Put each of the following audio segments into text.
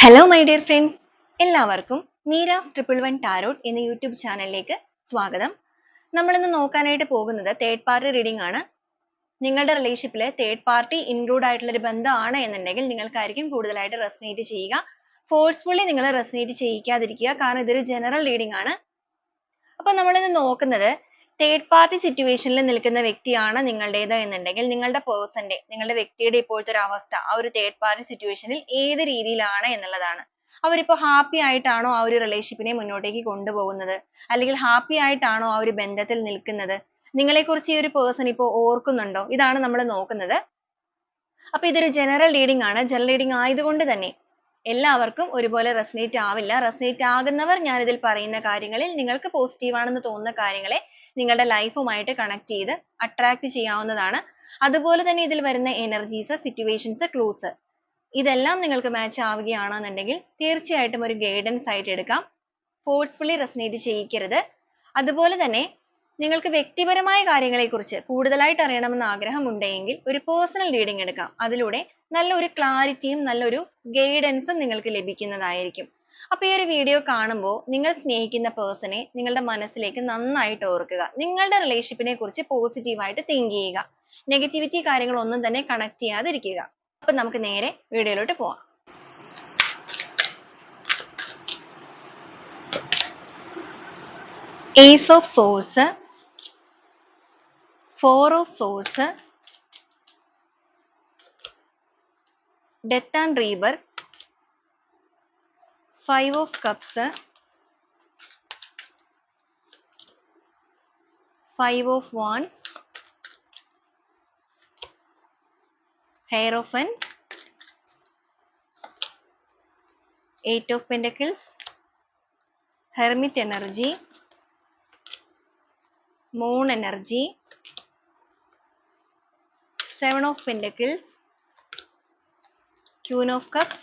Hello my dear friends, എല്ലാവർക്കും Meera's 111 tarot എന്ന YouTube ചാനലിലേക്ക് സ്വാഗതം. നമ്മളിന്ന് നോക്കാനായിട്ട് പോകുന്നത് തേർഡ് പാർട്ടി റീഡിംഗ് ആണ്. നിങ്ങളുടെ റിലേഷൻഷിപ്പിൽ തേർഡ് പാർട്ടി ഇൻക്ലൂഡ് ആയിട്ടുള്ള ഒരു ബന്ധമാണ് എന്നുണ്ടെങ്കിൽ നിങ്ങൾക്കായിരിക്കും കൂടുതലായിട്ട് റെസനേറ്റ് ചെയ്യുക. ഫോഴ്സ്ഫുള്ളി നിങ്ങൾ റെസനേറ്റ് ചെയ്യിക്കാതിരിക്കുക, കാരണം ഇതൊരു ജനറൽ റീഡിംഗ് ആണ്. അപ്പോൾ നമ്മളിന്ന് നോക്കുന്നത് തേർഡ് പാർട്ടി സിറ്റുവേഷനിൽ നിൽക്കുന്ന വ്യക്തിയാണ് നിങ്ങളുടേത് എന്നുണ്ടെങ്കിൽ നിങ്ങളുടെ വ്യക്തിയുടെ ഇപ്പോഴത്തെ ഒരു അവസ്ഥ ആ ഒരു തേർഡ് പാർട്ടി സിറ്റുവേഷനിൽ ഏത് രീതിയിലാണ് എന്നുള്ളതാണ്. അവരിപ്പോൾ ഹാപ്പി ആയിട്ടാണോ ആ ഒരു റിലേഷൻഷിപ്പിനെ മുന്നോട്ടേക്ക് കൊണ്ടുപോകുന്നത്, അല്ലെങ്കിൽ ഹാപ്പി ആയിട്ടാണോ ആ ഒരു ബന്ധത്തിൽ നിൽക്കുന്നത്, നിങ്ങളെക്കുറിച്ച് ഈ ഒരു പേഴ്സൺ ഇപ്പോൾ ഓർക്കുന്നുണ്ടോ, ഇതാണ് നമ്മൾ നോക്കുന്നത്. അപ്പോൾ ഇതൊരു ജനറൽ റീഡിംഗ് ആണ്. ജനറൽ റീഡിംഗ് ആയതുകൊണ്ട് തന്നെ എല്ലാവർക്കും ഒരുപോലെ റെസനേറ്റ് ആവില്ല. റെസനേറ്റ് ആകുന്നവർ ഞാൻ ഇതിൽ പറയുന്ന കാര്യങ്ങളിൽ നിങ്ങൾക്ക് പോസിറ്റീവ് ആണെന്ന് തോന്നുന്ന കാര്യങ്ങളെ നിങ്ങളുടെ ലൈഫുമായിട്ട് കണക്ട് ചെയ്ത് അട്രാക്ട് ചെയ്യാവുന്നതാണ്. അതുപോലെ തന്നെ ഇതിൽ വരുന്ന എനർജീസ്, സിറ്റുവേഷൻസ്, ക്ലൂസ് ഇതെല്ലാം നിങ്ങൾക്ക് മാച്ച് ആവുകയാണെന്നുണ്ടെങ്കിൽ തീർച്ചയായിട്ടും ഒരു ഗൈഡൻസ് ആയിട്ട് എടുക്കാം. ഫോഴ്സ്ഫുള്ളി റെസനേറ്റ് ചെയ്യിക്കരുത്. അതുപോലെ തന്നെ നിങ്ങൾക്ക് വ്യക്തിപരമായ കാര്യങ്ങളെക്കുറിച്ച് കൂടുതലായിട്ട് അറിയണമെന്ന് ആഗ്രഹമുണ്ടെങ്കിൽ ഒരു പേഴ്സണൽ റീഡിംഗ് എടുക്കാം. അതിലൂടെ നല്ലൊരു ക്ലാരിറ്റിയും നല്ലൊരു ഗൈഡൻസും നിങ്ങൾക്ക് ലഭിക്കുന്നതായിരിക്കും. അപ്പോൾ ഈ ഒരു വീഡിയോ കാണുമ്പോൾ നിങ്ങൾ സ്നേഹിക്കുന്ന പേഴ്സണെ നിങ്ങളുടെ മനസ്സിലേക്ക് നന്നായിട്ട് ഓർക്കുക. നിങ്ങളുടെ റിലേഷൻഷിപ്പിനെ കുറിച്ച് പോസിറ്റീവായിട്ട് തിങ്ക് ചെയ്യുക. നെഗറ്റിവിറ്റി കാര്യങ്ങളൊന്നും തന്നെ കണക്ട് ചെയ്യാതിരിക്കുക. അപ്പോൾ നമുക്ക് നേരെ വീഡിയോയിലോട്ട് പോവാം. Ace of Swords, Four of Swords, Death and Rebirth, Five of Cups, Five of Wands, Hierophant, Eight of Pentacles, Hermit energy, Moon energy, Seven of Pentacles, Queen of Cups,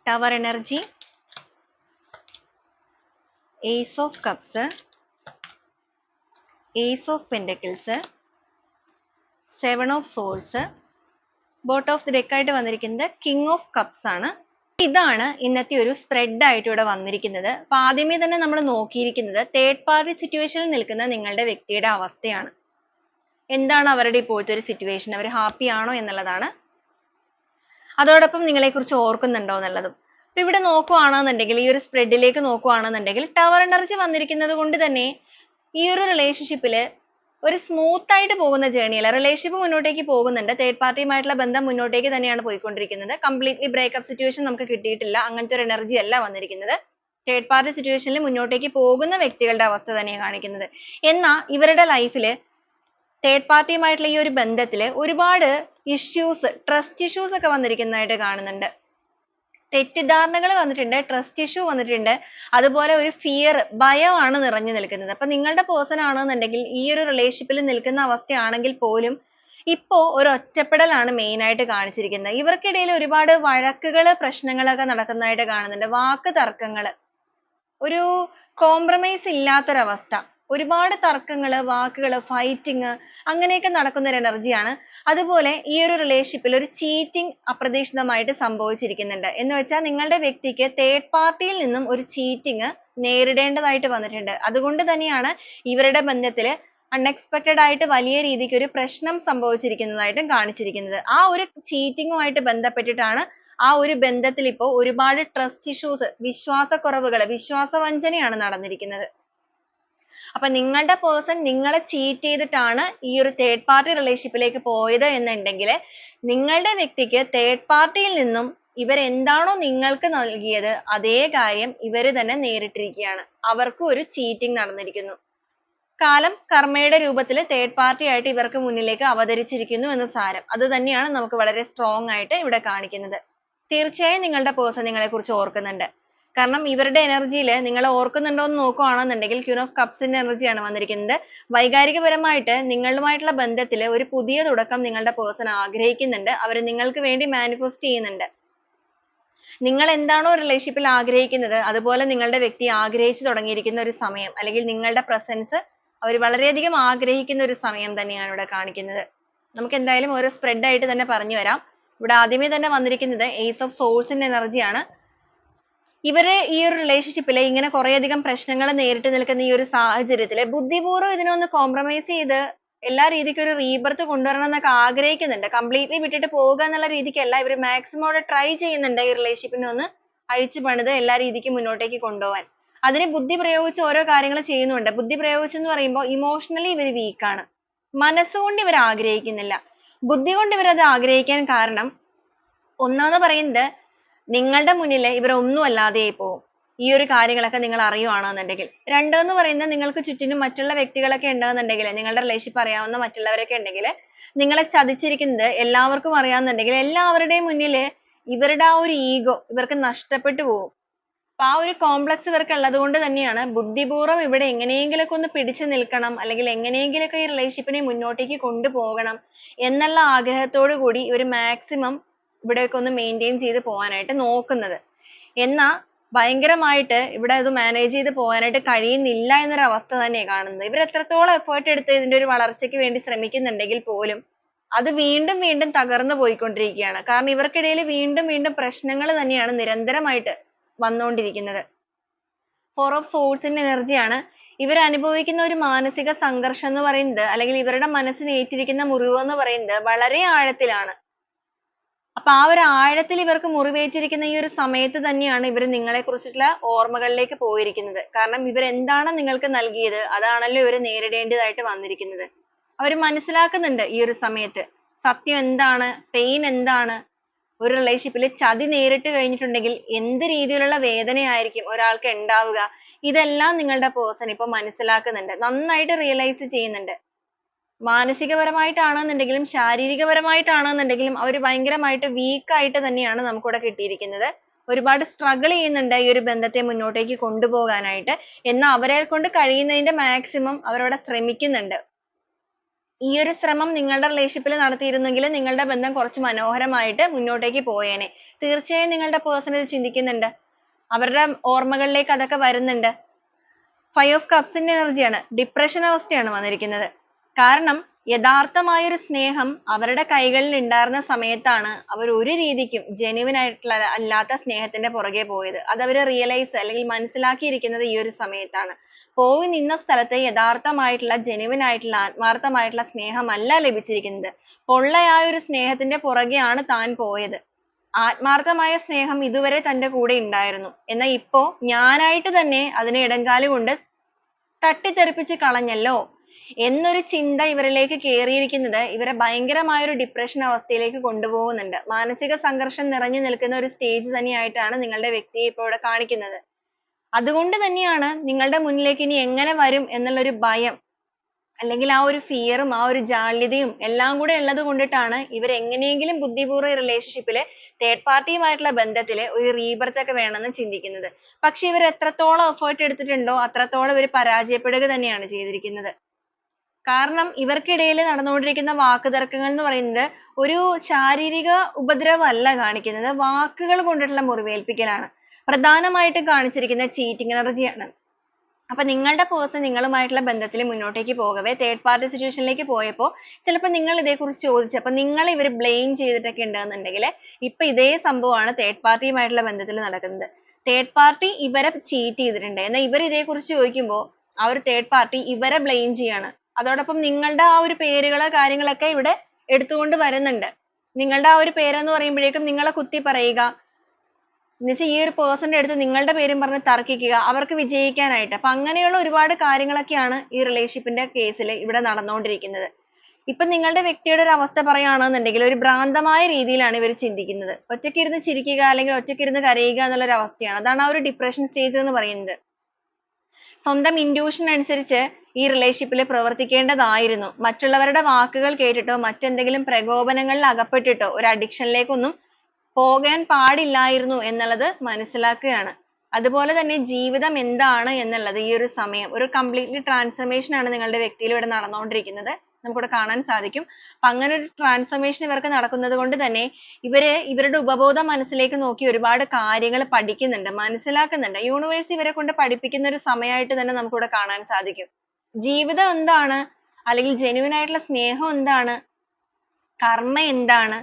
Tower energy, Ace of Cups, Ace of Pentacles, Seven of Swords, bottom of the deck ആയിട്ട് വന്നിരിക്കുന്നത് king of cups ആണ്. ഇതാണ് ഇന്നത്തെ ഒരു spread ആയിട്ട് ഇവിടെ വന്നിരിക്കുന്നത്. അപ്പോൾ ആദ്യമേ തന്നെ നമ്മൾ നോക്കിയിരിക്കുന്നത് തേർഡ് പാർട്ടി സിറ്റുവേഷനിൽ നിൽക്കുന്ന നിങ്ങളുടെ വ്യക്തിയുടെ അവസ്ഥയാണ്. എന്താണ് അവരുടെ ഇപ്പോഴത്തെ ഒരു സിറ്റുവേഷൻ, അവർ ഹാപ്പി ആണോ എന്നുള്ളതാണ്. അതോടൊപ്പം നിങ്ങളെക്കുറിച്ച് ഓർക്കുന്നുണ്ടോ എന്നുള്ളതും. അപ്പോൾ ഇവിടെ നോക്കുകയാണെന്നുണ്ടെങ്കിൽ, ഈ ഒരു സ്പ്രെഡിലേക്ക് നോക്കുകയാണെന്നുണ്ടെങ്കിൽ ടവർ എനർജി വന്നിരിക്കുന്നത് കൊണ്ട് തന്നെ ഈ ഒരു റിലേഷൻഷിപ്പിൽ ഒരു സ്മൂത്ത് ആയിട്ട് പോകുന്ന ജേർണി അല്ല. റിലേഷൻഷിപ്പ് മുന്നോട്ടേക്ക് പോകുന്നുണ്ട്. തേർഡ് പാർട്ടിയുമായിട്ടുള്ള ബന്ധം മുന്നോട്ടേക്ക് തന്നെയാണ് പോയിക്കൊണ്ടിരിക്കുന്നത്. കംപ്ലീറ്റ്ലി ബ്രേക്കപ്പ് സിറ്റുവേഷൻ നമുക്ക് കിട്ടിയിട്ടില്ല. അങ്ങനത്തെ ഒരു എനർജി അല്ല വന്നിരിക്കുന്നത്. തേർഡ് പാർട്ടി സിറ്റുവേഷനിൽ മുന്നോട്ടേക്ക് പോകുന്ന വ്യക്തികളുടെ അവസ്ഥ തന്നെയാണ് കാണിക്കുന്നത്. എന്നാൽ ഇവരുടെ ലൈഫിൽ തേർഡ് പാർട്ടിയുമായിട്ടുള്ള ഈ ഒരു ബന്ധത്തിൽ ഒരുപാട് ഇഷ്യൂസ്, ട്രസ്റ്റ് ഇഷ്യൂസ് ഒക്കെ വന്നിരിക്കുന്നതായിട്ട് കാണുന്നുണ്ട്. തെറ്റിദ്ധാരണകൾ വന്നിട്ടുണ്ട്, ട്രസ്റ്റ് ഇഷ്യൂ വന്നിട്ടുണ്ട്, അതുപോലെ ഒരു ഫിയർ, ഭയമാണ് നിറഞ്ഞു നിൽക്കുന്നത്. അപ്പൊ നിങ്ങളുടെ പേഴ്സൺ ആണെന്നുണ്ടെങ്കിൽ ഈ ഒരു റിലേഷൻഷിപ്പിൽ നിൽക്കുന്ന അവസ്ഥയാണെങ്കിൽ പോലും ഇപ്പോ ഒരു ഒറ്റപ്പെടലാണ് മെയിൻ ആയിട്ട് കാണിച്ചിരിക്കുന്നത്. ഇവർക്കിടയിൽ ഒരുപാട് വഴക്കുകൾ, പ്രശ്നങ്ങളൊക്കെ നടക്കുന്നതായിട്ട് കാണുന്നുണ്ട്. വാക്ക് തർക്കങ്ങൾ, ഒരു കോംപ്രമൈസ് ഇല്ലാത്തൊരവസ്ഥ, ഒരുപാട് തർക്കങ്ങൾ, വാക്കുകൾ, ഫൈറ്റിംഗ് അങ്ങനെയൊക്കെ നടക്കുന്ന ഒരു എനർജിയാണ്. അതുപോലെ ഈ ഒരു റിലേഷൻഷിപ്പിൽ ഒരു ചീറ്റിംഗ് അപ്രതീക്ഷിതമായിട്ട് സംഭവിച്ചിരിക്കുന്നുണ്ട്. എന്ന് വെച്ചാൽ നിങ്ങളുടെ വ്യക്തിക്ക് തേർഡ് പാർട്ടിയിൽ നിന്നും ഒരു ചീറ്റിംഗ് നേരിടേണ്ടതായിട്ട് വന്നിട്ടുണ്ട്. അതുകൊണ്ട് തന്നെയാണ് ഇവരുടെ ബന്ധത്തിൽ അൺഎക്സ്പെക്റ്റഡ് ആയിട്ട് വലിയ രീതിക്ക് ഒരു പ്രശ്നം സംഭവിച്ചിരിക്കുന്നതായിട്ടും കാണിച്ചിരിക്കുന്നത്. ആ ഒരു ചീറ്റിംഗുമായിട്ട് ബന്ധപ്പെട്ടിട്ടാണ് ആ ഒരു ബന്ധത്തിൽ ഇപ്പോൾ ഒരുപാട് ട്രസ്റ്റ് ഇഷ്യൂസ്, വിശ്വാസക്കുറവുകൾ, വിശ്വാസവഞ്ചനയാണ് നടന്നിരിക്കുന്നത്. അപ്പൊ നിങ്ങളുടെ പേഴ്സൺ നിങ്ങളെ ചീറ്റ് ചെയ്തിട്ടാണ് ഈ ഒരു തേർഡ് പാർട്ടി റിലേഷൻഷിപ്പിലേക്ക് പോയത് എന്നുണ്ടെങ്കിൽ നിങ്ങളുടെ വ്യക്തിക്ക് തേർഡ് പാർട്ടിയിൽ നിന്നും ഇവരെന്താണോ നിങ്ങൾക്ക് നൽകിയത് അതേ കാര്യം ഇവർ തന്നെ നേരിട്ടിരിക്കുകയാണ്. അവർക്കും ഒരു ചീറ്റിംഗ് നടന്നിരിക്കുന്നു. കാലം കർമ്മയുടെ രൂപത്തിൽ തേർഡ് പാർട്ടി ആയിട്ട് ഇവർക്ക് മുന്നിലേക്ക് അവതരിച്ചിരിക്കുന്നു എന്ന് സാരം. അത് തന്നെയാണ് നമുക്ക് വളരെ സ്ട്രോങ് ആയിട്ട് ഇവിടെ കാണിക്കുന്നത്. തീർച്ചയായും നിങ്ങളുടെ പേഴ്സൺ നിങ്ങളെക്കുറിച്ച് ഓർക്കുന്നുണ്ട്. കാരണം ഇവരുടെ എനർജിയിൽ നിങ്ങളെ ഓർക്കുന്നുണ്ടോ എന്ന് നോക്കുകയാണെന്നുണ്ടെങ്കിൽ ക്വീൻ ഓഫ് കപ്സിന്റെ എനർജിയാണ് വന്നിരിക്കുന്നത്. വൈകാരികപരമായിട്ട് നിങ്ങളുമായിട്ടുള്ള ബന്ധത്തിൽ ഒരു പുതിയ തുടക്കം നിങ്ങളുടെ പേഴ്സൺ ആഗ്രഹിക്കുന്നുണ്ട്. അവർ നിങ്ങൾക്ക് വേണ്ടി മാനിഫെസ്റ്റ് ചെയ്യുന്നുണ്ട്. നിങ്ങൾ എന്താണോ റിലേഷൻഷിപ്പിൽ ആഗ്രഹിക്കുന്നത് അതുപോലെ നിങ്ങളുടെ വ്യക്തി ആഗ്രഹിച്ചു തുടങ്ങിയിരിക്കുന്ന ഒരു സമയം, അല്ലെങ്കിൽ നിങ്ങളുടെ പ്രസൻസ് അവർ വളരെയധികം ആഗ്രഹിക്കുന്ന ഒരു സമയം തന്നെയാണ് ഇവിടെ കാണിക്കുന്നത്. നമുക്ക് എന്തായാലും ഓരോ സ്പ്രെഡ് ആയിട്ട് തന്നെ പറഞ്ഞു വരാം. ഇവിടെ ആദ്യമേ തന്നെ വന്നിരിക്കുന്നത് ഏസ് ഓഫ് സോഴ്സിന്റെ എനർജിയാണ്. ഇവര് ഈ ഒരു റിലേഷൻഷിപ്പിൽ ഇങ്ങനെ കുറേയധികം പ്രശ്നങ്ങൾ നേരിട്ട് നിൽക്കുന്ന ഈ ഒരു സാഹചര്യത്തിൽ ബുദ്ധിപൂർവ്വം ഇതിനൊന്ന് കോംപ്രമൈസ് ചെയ്ത് എല്ലാ രീതിക്കും ഒരു റീബർത്ത് കൊണ്ടുവരണം എന്നൊക്കെ ആഗ്രഹിക്കുന്നുണ്ട്. കംപ്ലീറ്റ്ലി വിട്ടിട്ട് പോവുക എന്നുള്ള രീതിക്കല്ല, ഇവർ മാക്സിമം അവിടെ ട്രൈ ചെയ്യുന്നുണ്ട് ഈ റിലേഷൻഷിപ്പിനെ ഒന്ന് അഴിച്ചു പണിത് എല്ലാ രീതിക്കും മുന്നോട്ടേക്ക് കൊണ്ടുപോകാൻ. അതിന് ബുദ്ധി പ്രയോഗിച്ച് ഓരോ കാര്യങ്ങൾ ചെയ്യുന്നുണ്ട്. ബുദ്ധി പ്രയോഗിച്ചെന്ന് പറയുമ്പോൾ ഇമോഷണലി ഇവർ വീക്കാണ്, മനസ്സുകൊണ്ട് ഇവർ ആഗ്രഹിക്കുന്നില്ല. ബുദ്ധി കൊണ്ട് ഇവരത് ആഗ്രഹിക്കാൻ കാരണം ഒന്നാന്ന് പറയുന്നത് നിങ്ങളുടെ മുന്നിൽ ഇവർ ഒന്നും അല്ലാതെ പോകും ഈ ഒരു കാര്യങ്ങളൊക്കെ നിങ്ങൾ അറിയുവാണെന്നുണ്ടെങ്കിൽ. രണ്ടെന്ന് പറയുന്നത് നിങ്ങൾക്ക് ചുറ്റിനും മറ്റുള്ള വ്യക്തികളൊക്കെ ഉണ്ടെന്നുണ്ടെങ്കിൽ, നിങ്ങളുടെ റിലേഷൻഷിപ്പ് അറിയാവുന്ന മറ്റുള്ളവരൊക്കെ ഉണ്ടെങ്കിൽ, നിങ്ങളെ ചതിച്ചിരിക്കുന്നത് എല്ലാവർക്കും അറിയാമെന്നുണ്ടെങ്കിൽ എല്ലാവരുടെയും മുന്നിൽ ഇവരുടെ ആ ഒരു ഈഗോ ഇവർക്ക് നഷ്ടപ്പെട്ടു പോകും. അപ്പൊ ആ ഒരു കോംപ്ലക്സ് ഇവർക്ക് ഉള്ളത് കൊണ്ട് തന്നെയാണ് ബുദ്ധിപൂർവ്വം ഇവിടെ എങ്ങനെയെങ്കിലൊക്കെ ഒന്ന് പിടിച്ചു നിൽക്കണം, അല്ലെങ്കിൽ എങ്ങനെയെങ്കിലൊക്കെ ഈ റിലേഷൻഷിപ്പിനെ മുന്നോട്ടേക്ക് കൊണ്ടുപോകണം എന്നുള്ള ആഗ്രഹത്തോടു കൂടി ഇവർ മാക്സിമം ഇവിടെയൊക്കെ ഒന്ന് മെയിൻറ്റെയിൻ ചെയ്ത് പോകാനായിട്ട് നോക്കുന്നത്. എന്നാ ഭയങ്കരമായിട്ട് ഇവിടെ അത് മാനേജ് ചെയ്ത് പോകാനായിട്ട് കഴിയുന്നില്ല എന്നൊരു അവസ്ഥ തന്നെയാണ് കാണുന്നത്. ഇവർ എത്രത്തോളം എഫേർട്ട് എടുത്ത് ഇതിന്റെ ഒരു വളർച്ചയ്ക്ക് വേണ്ടി ശ്രമിക്കുന്നുണ്ടെങ്കിൽ പോലും അത് വീണ്ടും വീണ്ടും തകർന്നു പോയിക്കൊണ്ടിരിക്കുകയാണ്. കാരണം ഇവർക്കിടയിൽ വീണ്ടും വീണ്ടും പ്രശ്നങ്ങൾ തന്നെയാണ് നിരന്തരമായിട്ട് വന്നുകൊണ്ടിരിക്കുന്നത്. ഫോർ ഓഫ് സോഴ്സിന്റെ എനർജിയാണ്. ഇവർ അനുഭവിക്കുന്ന ഒരു മാനസിക സംഘർഷം എന്ന് പറയുന്നത്, അല്ലെങ്കിൽ ഇവരുടെ മനസ്സിന് ഏറ്റിരിക്കുന്ന മുറിവ് എന്ന് പറയുന്നത് വളരെ ആഴത്തിലാണ്. അപ്പൊ ആ ഒരു ആഴത്തിൽ ഇവർക്ക് മുറിവേറ്റിരിക്കുന്ന ഈ ഒരു സമയത്ത് തന്നെയാണ് ഇവർ നിങ്ങളെ കുറിച്ചിട്ടുള്ള ഓർമ്മകളിലേക്ക് പോയിരിക്കുന്നത്. കാരണം ഇവർ എന്താണ് നിങ്ങൾക്ക് നൽകിയത് അതാണല്ലോ ഇവർ നേരിടേണ്ടതായിട്ട് വന്നിരിക്കുന്നത്. അവർ മനസ്സിലാക്കുന്നുണ്ട് ഈ ഒരു സമയത്ത് സത്യം എന്താണ്, പെയിൻ എന്താണ്, ഒരു റിലേഷൻഷിപ്പിൽ ചതി നേരിട്ട് കഴിഞ്ഞിട്ടുണ്ടെങ്കിൽ എന്ത് രീതിയിലുള്ള വേദനയായിരിക്കും ഒരാൾക്ക് ഉണ്ടാവുക. ഇതെല്ലാം നിങ്ങളുടെ പേഴ്സൺ ഇപ്പൊ മനസ്സിലാക്കുന്നുണ്ട്, നന്നായിട്ട് റിയലൈസ് ചെയ്യുന്നുണ്ട്. മാനസികപരമായിട്ടാണെന്നുണ്ടെങ്കിലും ശാരീരികപരമായിട്ടാണെന്നുണ്ടെങ്കിലും അവർ ഭയങ്കരമായിട്ട് weak ആയിട്ട് തന്നെയാണ് നമുക്കിവിടെ കിട്ടിയിരിക്കുന്നത്. ഒരുപാട് struggle ചെയ്യുന്നുണ്ട് ഈ ഒരു ബന്ധത്തെ മുന്നോട്ടേക്ക് കൊണ്ടുപോകാനായിട്ട്. എന്നാൽ അവരെ കൊണ്ട് കഴിയുന്നതിന്റെ maximum അവരവിടെ ശ്രമിക്കുന്നുണ്ട്. ഈ ഒരു ശ്രമം നിങ്ങളുടെ റിലേഷൻഷിപ്പിൽ നടത്തിയിരുന്നെങ്കിൽ നിങ്ങളുടെ ബന്ധം കുറച്ച് മനോഹരമായിട്ട് മുന്നോട്ടേക്ക് പോയേനെ. തീർച്ചയായും നിങ്ങളുടെ പേഴ്സൺ ഇത് ചിന്തിക്കുന്നുണ്ട്, അവരുടെ ഓർമ്മകളിലേക്ക് അതൊക്കെ വരുന്നുണ്ട്. ഫൈവ് ഓഫ് കപ്സിന്റെ എനർജിയാണ്. ഡിപ്രഷൻ അവസ്ഥയാണ് വന്നിരിക്കുന്നത്. കാരണം യഥാർത്ഥമായ ഒരു സ്നേഹം അവരുടെ കൈകളിൽ ഉണ്ടായിരുന്ന സമയത്താണ് അവർ ഒരു രീതിക്കും ജെന്യുവിൻ ആയിട്ടുള്ള അല്ലാത്ത സ്നേഹത്തിന്റെ പുറകെ പോയത്. അത് അവർ റിയലൈസ് അല്ലെങ്കിൽ മനസ്സിലാക്കിയിരിക്കുന്നത് ഈ ഒരു സമയത്താണ്. പോയി നിന്ന സ്ഥലത്ത് യഥാർത്ഥമായിട്ടുള്ള ജെന്യുവിൻ ആയിട്ടുള്ള ആത്മാർത്ഥമായിട്ടുള്ള സ്നേഹമല്ല ലഭിച്ചിരിക്കുന്നത്. പൊള്ളയായ ഒരു സ്നേഹത്തിന്റെ പുറകെയാണ് താൻ പോയത്. ആത്മാർത്ഥമായ സ്നേഹം ഇതുവരെ തന്റെ കൂടെ ഉണ്ടായിരുന്നു, എന്നാൽ ഇപ്പോ ഞാനായിട്ട് തന്നെ അതിനെ ഇടംകാല് കൊണ്ട് തട്ടിത്തെറിപ്പിച്ച് കളഞ്ഞല്ലോ എന്നൊരു ചിന്ത ഇവരിലേക്ക് കേറിയിരിക്കുന്നത് ഇവരെ ഭയങ്കരമായ ഒരു ഡിപ്രഷൻ അവസ്ഥയിലേക്ക് കൊണ്ടുപോകുന്നുണ്ട്. മാനസിക സംഘർഷം നിറഞ്ഞു നിൽക്കുന്ന ഒരു സ്റ്റേജ് തന്നെയായിട്ടാണ് നിങ്ങളുടെ വ്യക്തിയെ ഇപ്പോൾ ഇവിടെ കാണിക്കുന്നത്. അതുകൊണ്ട് തന്നെയാണ് നിങ്ങളുടെ മുന്നിലേക്ക് ഇനി എങ്ങനെ വരും എന്നുള്ള ഒരു ഭയം, അല്ലെങ്കിൽ ആ ഒരു ഫിയറും ആ ഒരു ജാള്യതയും എല്ലാം കൂടെ ഉള്ളത് കൊണ്ടിട്ടാണ് ഇവർ എങ്ങനെയെങ്കിലും ബുദ്ധിപൂർവ്വം ഈ റിലേഷൻഷിപ്പിൽ തേർഡ് പാർട്ടിയുമായിട്ടുള്ള ബന്ധത്തിൽ ഒരു റീബർത്ത് ഒക്കെ വേണമെന്ന് ചിന്തിക്കുന്നത്. പക്ഷെ ഇവർ എത്രത്തോളം എഫേർട്ട് എടുത്തിട്ടുണ്ടോ അത്രത്തോളം ഇവർ പരാജയപ്പെടുക തന്നെയാണ് ചെയ്തിരിക്കുന്നത്. കാരണം ഇവർക്കിടയിൽ നടന്നുകൊണ്ടിരിക്കുന്ന വാക്കുതർക്കങ്ങൾ എന്ന് പറയുന്നത് ഒരു ശാരീരിക ഉപദ്രവമല്ല കാണിക്കുന്നത്, വാക്കുകൾ കൊണ്ടിട്ടുള്ള മുറിവേൽപ്പിക്കലാണ്. പ്രധാനമായിട്ടും കാണിച്ചിരിക്കുന്ന ചീറ്റിംഗ് എനർജിയാണ്. അപ്പൊ നിങ്ങളുടെ പേഴ്സൺ നിങ്ങളുമായിട്ടുള്ള ബന്ധത്തിൽ മുന്നോട്ടേക്ക് പോകവേ തേർഡ് പാർട്ടി സിറ്റുവേഷനിലേക്ക് പോയപ്പോൾ ചിലപ്പോൾ നിങ്ങൾ ഇതേക്കുറിച്ച് ചോദിച്ചപ്പോൾ നിങ്ങൾ ഇവർ ബ്ലെയിം ചെയ്തിട്ടൊക്കെ ഉണ്ടെന്നുണ്ടെങ്കിൽ ഇപ്പൊ ഇതേ സംഭവമാണ് തേർഡ് പാർട്ടിയുമായിട്ടുള്ള ബന്ധത്തിൽ നടക്കുന്നത്. തേർഡ് പാർട്ടി ഇവരെ ചീറ്റ് ചെയ്തിട്ടുണ്ട്, എന്നാൽ ഇവർ ഇതേക്കുറിച്ച് ചോദിക്കുമ്പോൾ ആ ഒരു തേർഡ് പാർട്ടി ഇവരെ ബ്ലെയിം ചെയ്യാണ്. അതോടൊപ്പം നിങ്ങളുടെ ആ ഒരു പേരുകളോ കാര്യങ്ങളൊക്കെ ഇവിടെ എടുത്തുകൊണ്ട് വരുന്നുണ്ട്. നിങ്ങളുടെ ആ ഒരു പേരെന്ന് പറയുമ്പോഴേക്കും നിങ്ങളെ കുത്തി പറയുക, എന്നുവെച്ചാൽ ഈ ഒരു പേഴ്സന്റെ അടുത്ത് നിങ്ങളുടെ പേരും പറഞ്ഞ് തർക്കിക്കുക അവർക്ക് വിജയിക്കാനായിട്ട്. അപ്പൊ അങ്ങനെയുള്ള ഒരുപാട് കാര്യങ്ങളൊക്കെയാണ് ഈ റിലേഷൻഷിപ്പിന്റെ കേസിൽ ഇവിടെ നടന്നുകൊണ്ടിരിക്കുന്നത്. ഇപ്പൊ നിങ്ങളുടെ വ്യക്തിയുടെ ഒരു അവസ്ഥ പറയുകയാണെന്നുണ്ടെങ്കിൽ ഒരു ഭ്രാന്തമായ രീതിയിലാണ് ഇവർ ചിന്തിക്കുന്നത്. ഒറ്റയ്ക്കിരുന്ന് ചിരിക്കുക അല്ലെങ്കിൽ ഒറ്റയ്ക്കിരുന്ന് കരയുക എന്നുള്ള ഒരു അവസ്ഥയാണ്. അതാണ് ആ ഒരു ഡിപ്രഷൻ സ്റ്റേജ് എന്ന് പറയുന്നത്. സ്വന്തം ഇൻഡ്യൂഷൻ അനുസരിച്ച് ഈ റിലേഷൻഷിപ്പിൽ പ്രവർത്തിക്കേണ്ടതായിരുന്നു. മറ്റുള്ളവരുടെ വാക്കുകൾ കേട്ടിട്ടോ മറ്റെന്തെങ്കിലും പ്രകോപനങ്ങളിൽ അകപ്പെട്ടിട്ടോ ഒരു അഡിക്ഷനിലേക്കൊന്നും പോകാൻ പാടില്ലായിരുന്നു എന്നുള്ളത് മനസ്സിലാക്കുകയാണ്. അതുപോലെ തന്നെ ജീവിതം എന്താണ് എന്നുള്ളത് ഈ ഒരു സമയം ഒരു കംപ്ലീറ്റ്ലി ട്രാൻസ്ഫർമേഷൻ ആണ് നിങ്ങളുടെ വ്യക്തിയിൽ ഇവിടെ നടന്നുകൊണ്ടിരിക്കുന്നത്, നമുക്കിവിടെ കാണാൻ സാധിക്കും. അപ്പൊ അങ്ങനെ ഒരു ട്രാൻസ്ഫർമേഷൻ ഇവർക്ക് നടക്കുന്നത് കൊണ്ട് തന്നെ ഇവരുടെ ഉപബോധ മനസ്സിലേക്ക് നോക്കി ഒരുപാട് കാര്യങ്ങൾ പഠിക്കുന്നുണ്ട്, മനസ്സിലാക്കുന്നുണ്ട്. യൂണിവേഴ്സ് ഇവരെ കൊണ്ട് പഠിപ്പിക്കുന്ന ഒരു സമയമായിട്ട് തന്നെ നമുക്കിവിടെ കാണാൻ സാധിക്കും. ജീവിതം എന്താണ്, അല്ലെങ്കിൽ ജെന്യുവിൻ ആയിട്ടുള്ള സ്നേഹം എന്താണ്, കർമ്മ എന്താണ്,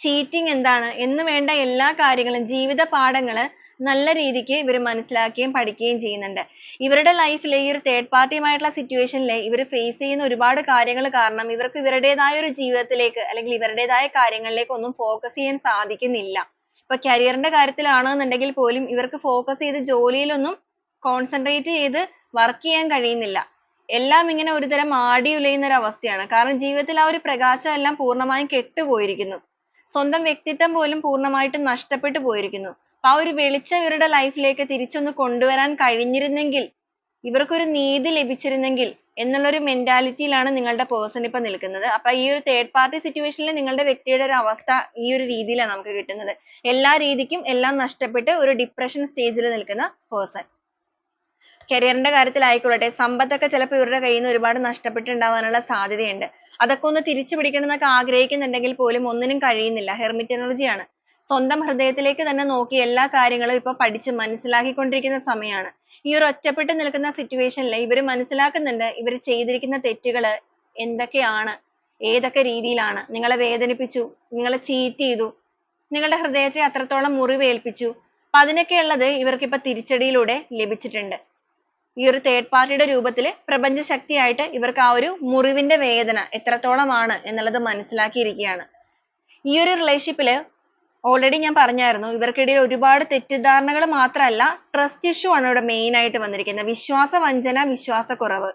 ചീറ്റിംഗ് എന്താണ് എന്ന് വേണ്ട എല്ലാ കാര്യങ്ങളും ജീവിത പാഠങ്ങള് നല്ല രീതിക്ക് ഇവർ മനസ്സിലാക്കുകയും പഠിക്കുകയും ചെയ്യുന്നുണ്ട്. ഇവരുടെ ലൈഫിൽ ഈ ഒരു തേർഡ് പാർട്ടിയുമായിട്ടുള്ള സിറ്റുവേഷനിൽ ഇവർ ഫേസ് ചെയ്യുന്ന ഒരുപാട് കാര്യങ്ങൾ കാരണം ഇവർക്ക് ഇവരുടേതായ ഒരു ജീവിതത്തിലേക്ക് അല്ലെങ്കിൽ ഇവരുടേതായ കാര്യങ്ങളിലേക്ക് ഒന്നും ഫോക്കസ് ചെയ്യാൻ സാധിക്കുന്നില്ല. ഇപ്പൊ കരിയറിന്റെ കാര്യത്തിലാണെന്നുണ്ടെങ്കിൽ പോലും ഇവർക്ക് ഫോക്കസ് ചെയ്ത് ജോലിയിലൊന്നും കോൺസെൻട്രേറ്റ് ചെയ്ത് വർക്ക് ചെയ്യാൻ കഴിയുന്നില്ല. എല്ലാം ഇങ്ങനെ ഒരുതരം ആടി ഉലയുന്ന ഒരു അവസ്ഥയാണ്. കാരണം ജീവിതത്തിൽ ആ ഒരു പ്രകാശം എല്ലാം പൂർണ്ണമായും കെട്ടുപോയിരിക്കുന്നു. സ്വന്തം വ്യക്തിത്വം പോലും പൂർണ്ണമായിട്ടും നഷ്ടപ്പെട്ടു പോയിരിക്കുന്നു. ആ ഒരു വെളിച്ചം ഇവരുടെ ലൈഫിലേക്ക് തിരിച്ചൊന്ന് കൊണ്ടുവരാൻ കഴിഞ്ഞിരുന്നെങ്കിൽ, ഇവർക്കൊരു നീതി ലഭിച്ചിരുന്നെങ്കിൽ എന്നുള്ളൊരു മെന്റാലിറ്റിയിലാണ് നിങ്ങളുടെ പേഴ്സൺ ഇപ്പൊ നിൽക്കുന്നത്. അപ്പൊ ഈ ഒരു തേർഡ് പാർട്ടി സിറ്റുവേഷനിൽ നിങ്ങളുടെ വ്യക്തിയുടെ ഒരു അവസ്ഥ ഈ ഒരു രീതിയിലാണ് നമുക്ക് കിട്ടുന്നത്. എല്ലാ രീതിക്കും എല്ലാം നഷ്ടപ്പെട്ട് ഒരു ഡിപ്രഷൻ സ്റ്റേജിൽ നിൽക്കുന്ന പേഴ്സൺ. കരിയറിന്റെ കാര്യത്തിലായിക്കൊള്ളട്ടെ, സമ്പത്തൊക്കെ ചിലപ്പോൾ ഇവരുടെ കയ്യിൽ നിന്ന് ഒരുപാട് നഷ്ടപ്പെട്ടുണ്ടാവാനുള്ള സാധ്യതയുണ്ട്. അതൊക്കെ ഒന്ന് തിരിച്ചു പിടിക്കണം എന്നൊക്കെ ആഗ്രഹിക്കുന്നുണ്ടെങ്കിൽ പോലും ഒന്നിനും കഴിയുന്നില്ല. ഹെർമിറ്റ് എനർജിയാണ്. സ്വന്തം ഹൃദയത്തിലേക്ക് തന്നെ നോക്കി എല്ലാ കാര്യങ്ങളും ഇപ്പൊ പഠിച്ച് മനസ്സിലാക്കിക്കൊണ്ടിരിക്കുന്ന സമയമാണ്. ഈ ഒരു ഒറ്റപ്പെട്ട് നിൽക്കുന്ന സിറ്റുവേഷനിൽ ഇവർ മനസ്സിലാക്കുന്നുണ്ട് ഇവർ ചെയ്തിരിക്കുന്ന തെറ്റുകൾ എന്തൊക്കെയാണ്, ഏതൊക്കെ രീതിയിലാണ്. നിങ്ങളെ വേദനിപ്പിച്ചു, നിങ്ങളെ ചീറ്റ് ചെയ്തു, നിങ്ങളുടെ ഹൃദയത്തെ അത്രത്തോളം മുറിവേൽപ്പിച്ചു. അപ്പൊ അതിനൊക്കെയുള്ളത് ഇവർക്ക് ഇപ്പൊ തിരിച്ചടിയിലൂടെ ലഭിച്ചിട്ടുണ്ട്. ഈ ഒരു തേർഡ് പാർട്ടിയുടെ രൂപത്തിൽ പ്രപഞ്ച ശക്തിയായിട്ട് ഇവർക്ക് ആ ഒരു മുറിവിന്റെ വേദന എത്രത്തോളമാണ് എന്നുള്ളത് മനസ്സിലാക്കിയിരിക്കുകയാണ്. ഈ ഒരു റിലേഷൻഷിപ്പിൽ ഓൾറെഡി ഞാൻ പറഞ്ഞായിരുന്നു, ഇവർക്കിടയിൽ ഒരുപാട് തെറ്റിദ്ധാരണകൾ മാത്രമല്ല, ട്രസ്റ്റ് ഇഷ്യൂ ആണ് ഇവിടെ മെയിൻ ആയിട്ട് വന്നിരിക്കുന്നത്. വിശ്വാസവഞ്ചന, വിശ്വാസക്കുറവ്.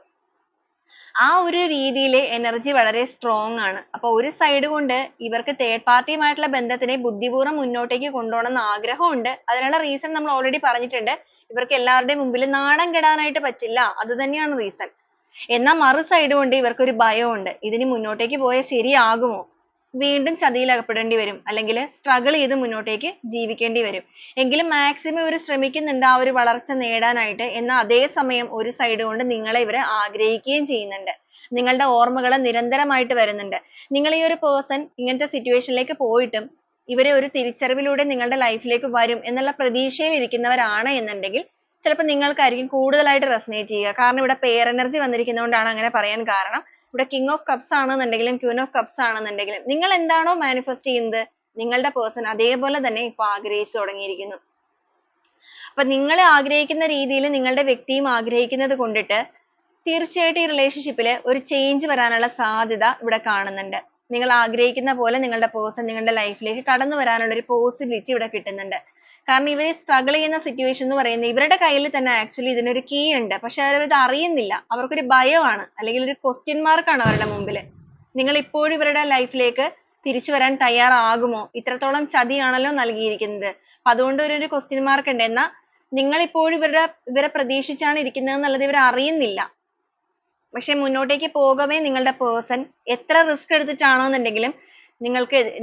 ആ ഒരു രീതിയിൽ എനർജി വളരെ സ്ട്രോങ് ആണ്. അപ്പൊ ഒരു സൈഡ് കൊണ്ട് ഇവർക്ക് തേർഡ് പാർട്ടിയുമായിട്ടുള്ള ബന്ധത്തിനെ ബുദ്ധിപൂർവ്വം മുന്നോട്ടേക്ക് കൊണ്ടുപോകണം എന്ന് ആഗ്രഹമുണ്ട്. അതിനുള്ള റീസൺ നമ്മൾ ഓൾറെഡി പറഞ്ഞിട്ടുണ്ട്. ഇവർക്ക് എല്ലാവരുടെയും മുമ്പിൽ നാണം കെടാനായിട്ട് പറ്റില്ല, അത് തന്നെയാണ് റീസൺ. എന്നാൽ മറു സൈഡ് കൊണ്ട് ഇവർക്കൊരു ഭയമുണ്ട്. ഇതിന് മുന്നോട്ടേക്ക് പോയാൽ ശരിയാകുമോ, വീണ്ടും ചതിയിൽ അകപ്പെടേണ്ടി വരും, അല്ലെങ്കിൽ സ്ട്രഗിൾ ചെയ്ത് മുന്നോട്ടേക്ക് ജീവിക്കേണ്ടി വരും. എങ്കിലും മാക്സിമം ഇവർ ശ്രമിക്കുന്നുണ്ട് ആ ഒരു വളർച്ച നേടാനായിട്ട്. എന്നാൽ അതേ സമയം ഒരു സൈഡ് കൊണ്ട് നിങ്ങളെ ഇവർ ആഗ്രഹിക്കുകയും ചെയ്യുന്നുണ്ട്. നിങ്ങളുടെ ഓർമ്മകൾ നിരന്തരമായിട്ട് വരുന്നുണ്ട്. നിങ്ങൾ ഈ ഒരു പേഴ്സൺ ഇങ്ങനത്തെ സിറ്റുവേഷനിലേക്ക് പോയിട്ടും ഇവരെ ഒരു തിരിച്ചറിവിലൂടെ നിങ്ങളുടെ ലൈഫിലേക്ക് വരും എന്നുള്ള പ്രതീക്ഷയിൽ ഇരിക്കുന്നവരാണ് എന്നുണ്ടെങ്കിൽ ചിലപ്പോൾ നിങ്ങൾക്കായിരിക്കും കൂടുതലായിട്ട് റെസനേറ്റ് ചെയ്യുക. കാരണം ഇവിടെ പെയർ എനർജി വന്നിരിക്കുന്നതുകൊണ്ടാണ് അങ്ങനെ പറയാൻ കാരണം. ഇവിടെ കിങ് ഓഫ് കപ്സ് ആണെന്നുണ്ടെങ്കിലും ക്വീൻ ഓഫ് കപ്സ് ആണെന്നുണ്ടെങ്കിലും നിങ്ങൾ എന്താണോ മാനിഫെസ്റ്റ് ചെയ്യുന്നത് നിങ്ങളുടെ പേഴ്സൺ അതേപോലെ തന്നെ ഇപ്പൊ ആഗ്രഹിച്ചു തുടങ്ങിയിരിക്കുന്നു. അപ്പൊ നിങ്ങൾ ആഗ്രഹിക്കുന്ന രീതിയിൽ നിങ്ങളുടെ വ്യക്തിയും ആഗ്രഹിക്കുന്നത് കൊണ്ടിട്ട് തീർച്ചയായിട്ടും ഈ റിലേഷൻഷിപ്പിൽ ഒരു ചേഞ്ച് വരാനുള്ള സാധ്യത ഇവിടെ കാണുന്നുണ്ട്. നിങ്ങൾ ആഗ്രഹിക്കുന്ന പോലെ നിങ്ങളുടെ പേഴ്സൺ നിങ്ങളുടെ ലൈഫിലേക്ക് കടന്നു വരാനുള്ള ഒരു പോസിബിലിറ്റി ഇവിടെ കിട്ടുന്നുണ്ട്. കാരണം ഇവർ സ്ട്രഗിൾ ചെയ്യുന്ന സിറ്റുവേഷൻ എന്ന് പറയുന്നത് ഇവരുടെ കയ്യിൽ തന്നെ ആക്ച്വലി ഇതിനൊരു കീ ഉണ്ട്. പക്ഷെ അവരത് അറിയുന്നില്ല. അവർക്കൊരു ഭയമാണ്, അല്ലെങ്കിൽ ഒരു ക്വസ്റ്റ്യൻ മാർക്കാണ് അവരുടെ മുമ്പിൽ. നിങ്ങൾ ഇപ്പോഴും ഇവരുടെ ലൈഫിലേക്ക് തിരിച്ചു വരാൻ തയ്യാറാകുമോ? ഇത്രത്തോളം ചതിയാണല്ലോ നൽകിയിരിക്കുന്നത്. അപ്പൊ അതുകൊണ്ട് ഒരു ക്വസ്റ്റ്യൻ മാർക്ക് ഉണ്ട്. എന്നാൽ നിങ്ങൾ ഇപ്പോഴും ഇവരെ പ്രതീക്ഷിച്ചാണ് ഇരിക്കുന്നത് എന്നുള്ളത് ഇവർ അറിയുന്നില്ല. പക്ഷെ മുന്നോട്ടേക്ക് പോകവേ നിങ്ങളുടെ പേഴ്സൺ എത്ര റിസ്ക് എടുത്തിട്ടാണെന്നുണ്ടെങ്കിലും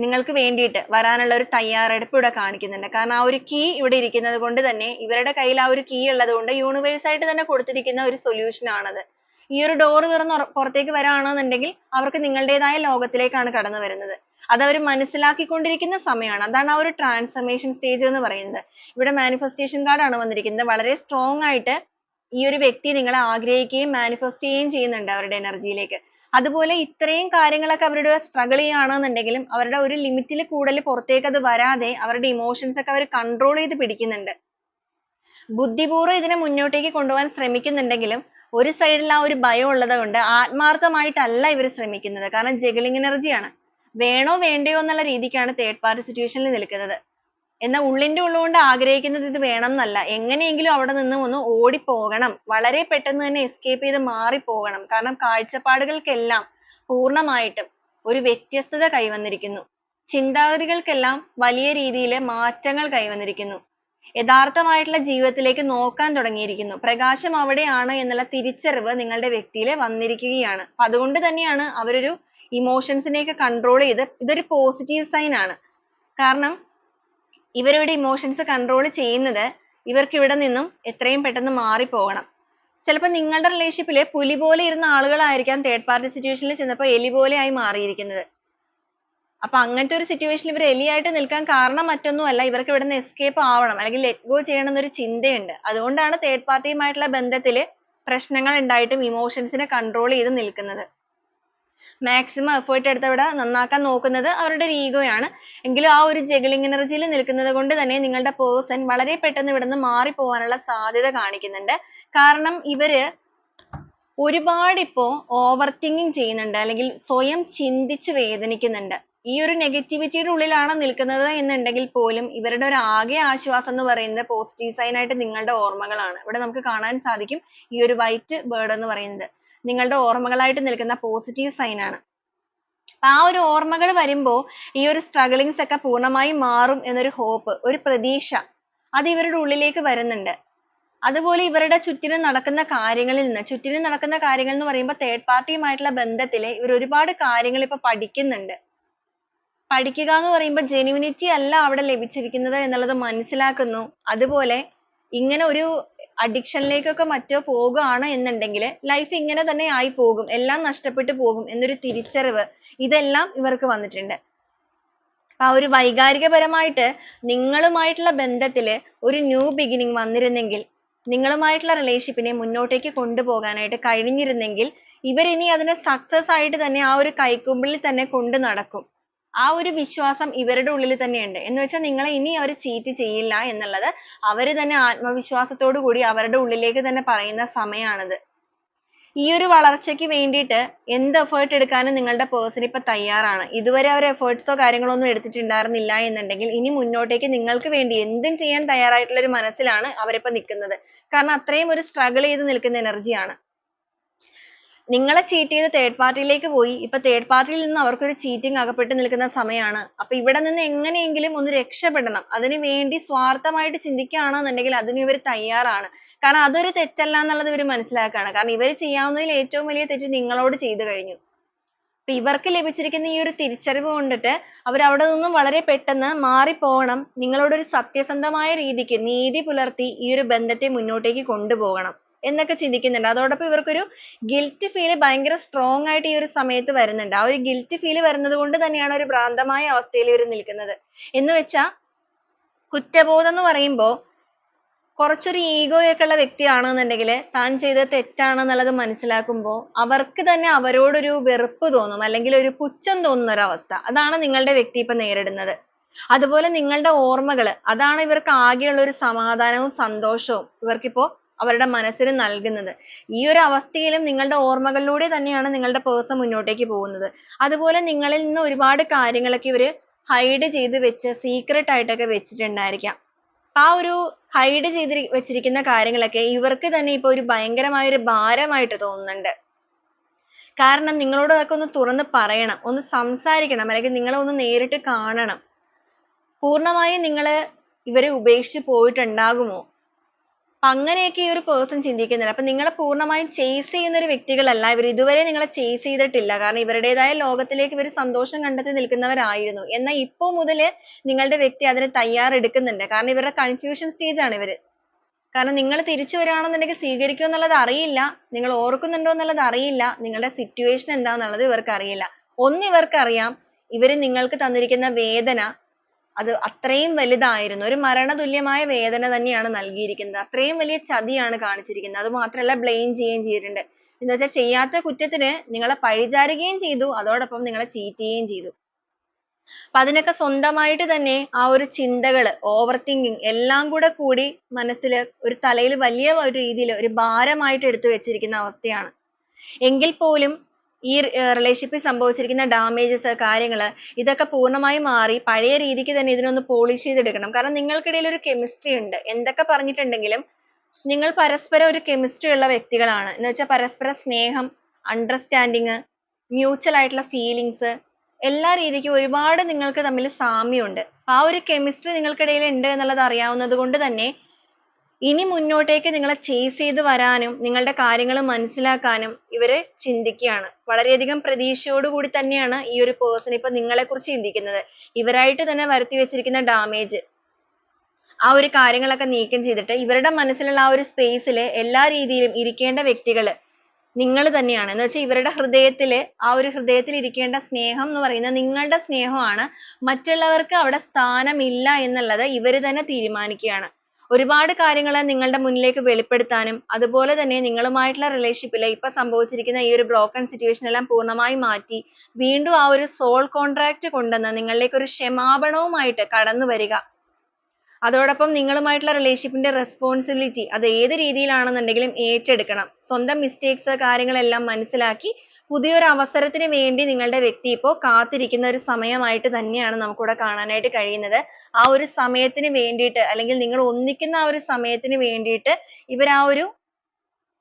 നിങ്ങൾക്ക് വേണ്ടിയിട്ട് വരാനുള്ള ഒരു തയ്യാറെടുപ്പ് ഇവിടെ കാണിക്കുന്നുണ്ട്. കാരണം ആ ഒരു കീ ഇവിടെ ഇരിക്കുന്നത് കൊണ്ട് തന്നെ, ഇവരുടെ കയ്യിൽ ആ ഒരു കീ ഉള്ളത് കൊണ്ട് യൂണിവേഴ്സ് ആയിട്ട് തന്നെ കൊടുത്തിരിക്കുന്ന ഒരു സൊല്യൂഷൻ ആണത്. ഈ ഒരു ഡോർ തുറന്ന് പുറത്തേക്ക് വരാണെന്നുണ്ടെങ്കിൽ അവർക്ക് നിങ്ങളുടേതായ ലോകത്തിലേക്കാണ് കടന്നു വരുന്നത്. അത് അവർ മനസ്സിലാക്കിക്കൊണ്ടിരിക്കുന്ന സമയമാണ്. അതാണ് ആ ഒരു ട്രാൻസ്ഫർമേഷൻ സ്റ്റേജ് എന്ന് പറയുന്നത്. ഇവിടെ മാനിഫെസ്റ്റേഷൻ കാർഡ് ആണ് വന്നിരിക്കുന്നത്. വളരെ സ്ട്രോങ് ആയിട്ട് ഈ ഒരു വ്യക്തി നിങ്ങളെ ആഗ്രഹിക്കുകയും മാനിഫെസ്റ്റ് ചെയ്യുകയും ചെയ്യുന്നുണ്ട് അവരുടെ എനർജിയിലേക്ക്. അതുപോലെ ഇത്രയും കാര്യങ്ങളൊക്കെ അവരുടെ സ്ട്രഗിൾ ചെയ്യുകയാണെന്നുണ്ടെങ്കിലും അവരുടെ ഒരു ലിമിറ്റിൽ കൂടുതൽ പുറത്തേക്ക് അത് വരാതെ അവരുടെ ഇമോഷൻസ് ഒക്കെ അവർ കൺട്രോൾ ചെയ്ത് പിടിക്കുന്നുണ്ട്. ബുദ്ധിപൂർവ്വം ഇതിനെ മുന്നോട്ടേക്ക് കൊണ്ടുപോകാൻ ശ്രമിക്കുന്നുണ്ടെങ്കിലും ഒരു സൈഡിൽ ആ ഒരു ഭയം ഉള്ളത് കൊണ്ട് ആത്മാർത്ഥമായിട്ടല്ല ഇവർ ശ്രമിക്കുന്നത്. കാരണം ജഗ്ലിംഗ് എനർജിയാണ്. വേണോ വേണ്ടയോ എന്നുള്ള രീതിക്കാണ് തേർഡ് പാർട്ടി സിറ്റുവേഷനിൽ നിൽക്കുന്നത്. എന്നാൽ ഉള്ളിന്റെ ഉള്ളുകൊണ്ട് ആഗ്രഹിക്കുന്നത് ഇത് വേണം എന്നല്ല. എങ്ങനെയെങ്കിലും അവിടെ നിന്ന് ഒന്ന് ഓടിപ്പോകണം, വളരെ പെട്ടെന്ന് തന്നെ എസ്കേപ്പ് ചെയ്ത് മാറിപ്പോകണം. കാരണം കാഴ്ചപ്പാടുകൾക്കെല്ലാം പൂർണ്ണമായിട്ടും ഒരു വ്യത്യസ്തത കൈവന്നിരിക്കുന്നു. ചിന്താഗതികൾക്കെല്ലാം വലിയ രീതിയിൽ മാറ്റങ്ങൾ കൈവന്നിരിക്കുന്നു. യഥാർത്ഥമായിട്ടുള്ള ജീവിതത്തിലേക്ക് നോക്കാൻ തുടങ്ങിയിരിക്കുന്നു. പ്രകാശം അവിടെയാണ് എന്നുള്ള തിരിച്ചറിവ് നിങ്ങളുടെ വ്യക്തിയിൽ വന്നിരിക്കുകയാണ്. അപ്പൊ അതുകൊണ്ട് തന്നെയാണ് അവരൊരു ഇമോഷൻസിനെയൊക്കെ കൺട്രോൾ ചെയ്ത്, ഇതൊരു പോസിറ്റീവ് സൈൻ ആണ്. കാരണം ഇവരുടെ ഇമോഷൻസ് കൺട്രോൾ ചെയ്യുന്നത് ഇവർക്ക് ഇവിടെ നിന്നും എത്രയും പെട്ടെന്ന് മാറിപ്പോകണം. ചിലപ്പോൾ നിങ്ങളുടെ റിലേഷൻഷിപ്പിൽ പുലി പോലെ ഇരുന്ന ആളുകളായിരിക്കാം തേർഡ് പാർട്ടി സിറ്റുവേഷനിൽ ചെന്നപ്പോൾ എലി പോലെ ആയി മാറിയിരിക്കുന്നത്. അപ്പൊ അങ്ങനത്തെ ഒരു സിറ്റുവേഷനിൽ ഇവർ എലിയായിട്ട് നിൽക്കാൻ കാരണം മറ്റൊന്നുമല്ല, ഇവർക്ക് ഇവിടെ നിന്ന് എസ്കേപ്പ് ആവണം, അല്ലെങ്കിൽ ലെറ്റ് ഗോ ചെയ്യണം എന്നൊരു ചിന്തയുണ്ട്. അതുകൊണ്ടാണ് തേർഡ് പാർട്ടിയുമായിട്ടുള്ള ബന്ധത്തിൽ പ്രശ്നങ്ങൾ ഉണ്ടായിട്ടും ഇമോഷൻസിനെ കൺട്രോൾ ചെയ്ത് നിൽക്കുന്നത്. മാക്സിമം എഫേർട്ട് എടുത്ത് അവിടെ നന്നാക്കാൻ നോക്കുന്നത് അവരുടെ ഒരു ഈഗോയാണ്. എങ്കിലും ആ ഒരു ജഗ്ലിംഗ് എനർജിയിൽ നിൽക്കുന്നത് കൊണ്ട് തന്നെ നിങ്ങളുടെ പേഴ്സൺ വളരെ പെട്ടെന്ന് ഇവിടുന്ന് മാറിപ്പോവാനുള്ള സാധ്യത കാണിക്കുന്നുണ്ട്. കാരണം ഇവര് ഒരുപാട് ഇപ്പോ ഓവർ തിങ്കിങ് ചെയ്യുന്നുണ്ട്, അല്ലെങ്കിൽ സ്വയം ചിന്തിച്ച് വേദനിക്കുന്നുണ്ട്. ഈ ഒരു നെഗറ്റിവിറ്റിയുടെ ഉള്ളിലാണ് നിൽക്കുന്നത് എന്നുണ്ടെങ്കിൽ പോലും ഇവരുടെ ഒരു ആകെ ആശ്വാസം എന്ന് പറയുന്നത് പോസിറ്റീവ് സൈൻ ആയിട്ട് നിങ്ങളുടെ ഓർമ്മകളാണ്. ഇവിടെ നമുക്ക് കാണാൻ സാധിക്കും ഈ ഒരു വൈറ്റ് ബേർഡ് എന്ന് പറയുന്നത് നിങ്ങളുടെ ഓർമ്മകളായിട്ട് നിൽക്കുന്ന പോസിറ്റീവ് സൈൻ ആണ്. ആ ഒരു ഓർമ്മകൾ വരുമ്പോ ഈ ഒരു സ്ട്രഗിളിങ്സ് ഒക്കെ പൂർണ്ണമായും മാറും എന്നൊരു ഹോപ്പ്, ഒരു പ്രതീക്ഷ അത് ഇവരുടെ ഉള്ളിലേക്ക് വരുന്നുണ്ട്. അതുപോലെ ഇവരുടെ ചുറ്റിനും നടക്കുന്ന കാര്യങ്ങളിൽ നിന്ന്, ചുറ്റിനും നടക്കുന്ന കാര്യങ്ങൾ എന്ന് പറയുമ്പോൾ തേർഡ് പാർട്ടിയുമായിട്ടുള്ള ബന്ധത്തിൽ ഇവർ ഒരുപാട് കാര്യങ്ങൾ ഇപ്പൊ പഠിക്കുന്നുണ്ട്. പഠിക്കുക എന്ന് പറയുമ്പോൾ ജെന്യുവിനിറ്റി അല്ല അവിടെ ലഭിച്ചിരിക്കുന്നത് എന്നുള്ളത് മനസ്സിലാക്കുന്നു. അതുപോലെ ഇങ്ങനെ ഒരു അഡിക്ഷനിലേക്കൊക്കെ മറ്റോ പോകുകയാണ് എന്നുണ്ടെങ്കിൽ ലൈഫ് ഇങ്ങനെ തന്നെ ആയി പോകും, എല്ലാം നഷ്ടപ്പെട്ടു പോകും എന്നൊരു തിരിച്ചറിവ് ഇതെല്ലാം ഇവർക്ക് വന്നിട്ടുണ്ട്. ആ ഒരു വൈകാരികപരമായിട്ട് നിങ്ങളുമായിട്ടുള്ള ബന്ധത്തിൽ ഒരു ന്യൂ ബിഗിനിങ് വന്നിരുന്നെങ്കിൽ, നിങ്ങളുമായിട്ടുള്ള റിലേഷൻഷിപ്പിനെ മുന്നോട്ടേക്ക് കൊണ്ടുപോകാനായിട്ട് കഴിഞ്ഞിരുന്നെങ്കിൽ ഇവരിനി അതിനെ സക്സസ് ആയിട്ട് തന്നെ ആ ഒരു കൈക്കുമ്പിളിൽ തന്നെ കൊണ്ട് നടക്കും. ആ ഒരു വിശ്വാസം ഇവരുടെ ഉള്ളിൽ തന്നെയുണ്ട്. എന്ന് വെച്ചാൽ നിങ്ങളെ ഇനി അവർ ചീറ്റ് ചെയ്യില്ല എന്നുള്ളത് അവര് തന്നെ ആത്മവിശ്വാസത്തോടു കൂടി അവരുടെ ഉള്ളിലേക്ക് തന്നെ പറയുന്ന സമയമാണിത്. ഈ ഒരു വളർച്ചയ്ക്ക് വേണ്ടിയിട്ട് എന്ത് എഫേർട്ട് എടുക്കാനും നിങ്ങളുടെ പേഴ്സൺ ഇപ്പൊ തയ്യാറാണ്. ഇതുവരെ അവർ എഫേർട്സോ കാര്യങ്ങളോ ഒന്നും എടുത്തിട്ടുണ്ടായിരുന്നില്ല എന്നുണ്ടെങ്കിൽ ഇനി മുന്നോട്ടേക്ക് നിങ്ങൾക്ക് വേണ്ടി എന്തും ചെയ്യാൻ തയ്യാറായിട്ടുള്ള ഒരു മനസ്സിലാണ് അവരിപ്പോ നിൽക്കുന്നത്. കാരണം അത്രയും ഒരു സ്ട്രഗിൾ ചെയ്ത് നിൽക്കുന്ന എനർജിയാണ്. നിങ്ങളെ ചീറ്റ് ചെയ്ത് തേർഡ് പാർട്ടിയിലേക്ക് പോയി, ഇപ്പൊ തേർഡ് പാർട്ടിയിൽ നിന്ന് അവർക്കൊരു ചീറ്റിംഗ് അകപ്പെട്ട് നിൽക്കുന്ന സമയമാണ്. അപ്പൊ ഇവിടെ നിന്ന് എങ്ങനെയെങ്കിലും ഒന്ന് രക്ഷപ്പെടണം, അതിനു വേണ്ടി സ്വാർത്ഥമായിട്ട് ചിന്തിക്കുകയാണെന്നുണ്ടെങ്കിൽ അതിന് ഇവർ തയ്യാറാണ്. കാരണം അതൊരു തെറ്റല്ല എന്നുള്ളത് ഇവർ മനസ്സിലാക്കുകയാണ്. കാരണം ഇവർ ചെയ്യാവുന്നതിൽ ഏറ്റവും വലിയ തെറ്റ് നിങ്ങളോട് ചെയ്തു കഴിഞ്ഞു. അപ്പൊ ഇവർക്ക് ലഭിച്ചിരിക്കുന്ന ഈ ഒരു തിരിച്ചറിവ് കൊണ്ടിട്ട് അവർ അവിടെ നിന്നും വളരെ പെട്ടെന്ന് മാറിപ്പോകണം, നിങ്ങളോടൊരു സത്യസന്ധമായ രീതിക്ക് നീതി പുലർത്തി ഈ ഒരു ബന്ധത്തെ മുന്നോട്ടേക്ക് കൊണ്ടുപോകണം എന്നൊക്കെ ചിന്തിക്കുന്നുണ്ട്. അതോടൊപ്പം ഇവർക്കൊരു ഗിൽറ്റ് ഫീൽ ഭയങ്കര സ്ട്രോങ് ആയിട്ട് ഈ ഒരു സമയത്ത് വരുന്നുണ്ട്. ആ ഒരു ഗിൽറ്റ് ഫീൽ വരുന്നത് കൊണ്ട് തന്നെയാണ് ഒരു ഭ്രാന്തമായ അവസ്ഥയിൽ ഇവർ നിൽക്കുന്നത്. എന്ന് വെച്ചാൽ കുറ്റബോധം എന്ന് പറയുമ്പോൾ കുറച്ചൊരു ഈഗോ ഒക്കെ ഉള്ള വ്യക്തിയാണെന്നുണ്ടെങ്കിൽ താൻ ചെയ്തത് തെറ്റാണെന്നുള്ളത് മനസ്സിലാക്കുമ്പോൾ അവർക്ക് തന്നെ അവരോടൊരു വെറുപ്പ് തോന്നും, അല്ലെങ്കിൽ ഒരു പുച്ഛം തോന്നുന്ന ഒരു അവസ്ഥ. അതാണ് നിങ്ങളുടെ വ്യക്തി ഇപ്പൊ നേരിടുന്നത്. അതുപോലെ നിങ്ങളുടെ ഓർമ്മകൾ, അതാണ് ഇവർക്ക് ആകെയുള്ള ഒരു സമാധാനവും സന്തോഷവും ഇവർക്കിപ്പോ അവരുടെ മനസ്സിന് നൽകുന്നത്. ഈ ഒരു അവസ്ഥയിലും നിങ്ങളുടെ ഓർമ്മകളിലൂടെ തന്നെയാണ് നിങ്ങളുടെ പേഴ്സൺ മുന്നോട്ടേക്ക് പോകുന്നത്. അതുപോലെ നിങ്ങളിൽ നിന്ന് ഒരുപാട് കാര്യങ്ങളൊക്കെ ഇവര് ഹൈഡ് ചെയ്ത് വെച്ച് സീക്രട്ട് ആയിട്ടൊക്കെ വെച്ചിട്ടുണ്ടായിരിക്കാം. ആ ഒരു ഹൈഡ് ചെയ്ത് വെച്ചിരിക്കുന്ന കാര്യങ്ങളൊക്കെ ഇവർക്ക് തന്നെ ഇപ്പൊ ഒരു ഭയങ്കരമായ ഒരു ഭാരമായിട്ട് തോന്നുന്നുണ്ട്. കാരണം നിങ്ങളോട് അതൊക്കെ ഒന്ന് തുറന്ന് പറയണം, ഒന്ന് സംസാരിക്കണം, അല്ലെങ്കിൽ നിങ്ങളെ ഒന്ന് നേരിട്ട് കാണണം. പൂർണ്ണമായും നിങ്ങള് ഇവരെ ഉപേക്ഷിച്ച് പോയിട്ടുണ്ടാകുമോ? അങ്ങനെയൊക്കെ ഈ ഒരു പേഴ്സൺ ചിന്തിക്കുന്നുണ്ട്. അപ്പൊ നിങ്ങളെ പൂർണ്ണമായും ചേസ് ചെയ്യുന്ന ഒരു വ്യക്തികളല്ല ഇവർ. ഇതുവരെ നിങ്ങളെ ചേസ് ചെയ്തിട്ടില്ല. കാരണം ഇവരുടേതായ ലോകത്തിലേക്ക് ഇവർ സന്തോഷം കണ്ടെത്തി നിൽക്കുന്നവരായിരുന്നു. എന്നാൽ ഇപ്പോ മുതല് നിങ്ങളുടെ വ്യക്തി അതിന് തയ്യാറെടുക്കുന്നുണ്ട്. കാരണം ഇവരുടെ കൺഫ്യൂഷൻ സ്റ്റേജ് ആണ് ഇവര്. കാരണം നിങ്ങൾ തിരിച്ചു വരികയാണെന്നുണ്ടെങ്കിൽ സ്വീകരിക്കുമോ എന്നുള്ളത് അറിയില്ല, നിങ്ങൾ ഓർക്കുന്നുണ്ടോ എന്നുള്ളത് അറിയില്ല, നിങ്ങളുടെ സിറ്റുവേഷൻ എന്താണെന്നുള്ളത് ഇവർക്ക് അറിയില്ല. ഒന്ന് ഇവർക്ക് അറിയാം, ഇവര് നിങ്ങൾക്ക് തന്നിരിക്കുന്ന വേദന അത് അത്രയും വലുതായിരുന്നു. ഒരു മരണതുല്യമായ വേദന തന്നെയാണ് നൽകിയിരിക്കുന്നത്. അത്രയും വലിയ ചതിയാണ് കാണിച്ചിരിക്കുന്നത്. അത് മാത്രമല്ല ബ്ലെയിം ചെയ്യുകയും ചെയ്തിട്ടുണ്ട്. എന്ന് വെച്ചാൽ ചെയ്യാത്ത കുറ്റത്തിന് നിങ്ങളെ പഴിചാരുകയും ചെയ്തു, അതോടൊപ്പം നിങ്ങളെ ചീറ്റ് ചെയ്യുകയും ചെയ്തു. അപ്പൊ അതിനൊക്കെ സ്വന്തമായിട്ട് തന്നെ ആ ഒരു ചിന്തകള്, ഓവർ തിങ്കിങ് എല്ലാം കൂടെ കൂടി മനസ്സിൽ ഒരു തലയിൽ വലിയ ഒരു രീതിയിൽ ഒരു ഭാരമായിട്ട് എടുത്തു വെച്ചിരിക്കുന്ന അവസ്ഥയാണ്. എങ്കിൽ പോലും ഈ റിലേഷൻഷിപ്പിൽ സംഭവിച്ചിരിക്കുന്ന ഡാമേജസ്, കാര്യങ്ങള് ഇതൊക്കെ പൂർണ്ണമായും മാറി പഴയ രീതിക്ക് തന്നെ ഇതിനൊന്ന് പോളിഷ് ചെയ്തെടുക്കണം. കാരണം നിങ്ങൾക്കിടയിൽ ഒരു കെമിസ്ട്രി ഉണ്ട്. എന്തൊക്കെ പറഞ്ഞിട്ടുണ്ടെങ്കിലും നിങ്ങൾ പരസ്പരം ഒരു കെമിസ്ട്രി ഉള്ള വ്യക്തികളാണ്. എന്ന് വെച്ചാൽ പരസ്പര സ്നേഹം, അണ്ടർസ്റ്റാൻഡിങ്, മ്യൂച്വൽ ആയിട്ടുള്ള ഫീലിങ്സ്, എല്ലാ രീതിക്കും ഒരുപാട് നിങ്ങൾക്ക് തമ്മിൽ സാമ്യമുണ്ട്. ആ ഒരു കെമിസ്ട്രി നിങ്ങൾക്കിടയിൽ ഉണ്ട് എന്നുള്ളത് അറിയാവുന്നത് കൊണ്ട് തന്നെ ഇനി മുന്നോട്ടേക്ക് നിങ്ങളെ ചേസ് ചെയ്ത് വരാനും നിങ്ങളുടെ കാര്യങ്ങൾ മനസ്സിലാക്കാനും ഇവര് ചിന്തിക്കുകയാണ്. വളരെയധികം പ്രതീക്ഷയോടുകൂടി തന്നെയാണ് ഈ ഒരു പേഴ്സൺ ഇപ്പൊ നിങ്ങളെ കുറിച്ച് ചിന്തിക്കുന്നത്. ഇവരായിട്ട് തന്നെ വരുത്തി വെച്ചിരിക്കുന്ന ഡാമേജ്, ആ ഒരു കാര്യങ്ങളൊക്കെ നീക്കം ചെയ്തിട്ട് ഇവരുടെ മനസ്സിലുള്ള ആ ഒരു സ്പേസിൽ എല്ലാ രീതിയിലും ഇരിക്കേണ്ട വ്യക്തികള് നിങ്ങൾ തന്നെയാണ്. എന്ന് വെച്ചാൽ ഇവരുടെ ഹൃദയത്തില്, ആ ഒരു ഹൃദയത്തിൽ ഇരിക്കേണ്ട സ്നേഹം എന്ന് പറയുന്നത് നിങ്ങളുടെ സ്നേഹമാണ്. മറ്റുള്ളവർക്ക് അവിടെ സ്ഥാനമില്ല എന്നുള്ളത് ഇവര് തന്നെ തീരുമാനിക്കുകയാണ്. ഒരുപാട് കാര്യങ്ങൾ നിങ്ങളുടെ മുന്നിലേക്ക് വെളിപ്പെടുത്താനും അതുപോലെ തന്നെ നിങ്ങളുമായിട്ടുള്ള റിലേഷൻഷിപ്പിൽ ഇപ്പൊ സംഭവിച്ചിരിക്കുന്ന ഈ ഒരു ബ്രോക്കൺ സിറ്റുവേഷൻ എല്ലാം പൂർണ്ണമായി മാറ്റി വീണ്ടും ആ ഒരു സോൾ കോൺട്രാക്ട് കൊണ്ടുവന്ന് നിങ്ങളിലേക്ക് ഒരു ക്ഷമാപണവുമായിട്ട് കടന്നു വരിക. അതോടൊപ്പം നിങ്ങളുമായിട്ടുള്ള റിലേഷൻഷിപ്പിന്റെ റെസ്പോൺസിബിലിറ്റി അത് ഏത് രീതിയിലാണെന്നുണ്ടെങ്കിലും ഏറ്റെടുക്കണം. സ്വന്തം മിസ്റ്റേക്സ് കാര്യങ്ങളെല്ലാം മനസ്സിലാക്കി പുതിയൊരു അവസരത്തിന് വേണ്ടി നിങ്ങളുടെ വ്യക്തി ഇപ്പോൾ കാത്തിരിക്കുന്ന ഒരു സമയമായിട്ട് തന്നെയാണ് നമുക്കിവിടെ കാണാനായിട്ട് കഴിയുന്നത്. ആ ഒരു സമയത്തിന് വേണ്ടിയിട്ട് അല്ലെങ്കിൽ നിങ്ങൾ ഒന്നിക്കുന്ന ആ ഒരു സമയത്തിന് വേണ്ടിയിട്ട് ഇവർ ആ ഒരു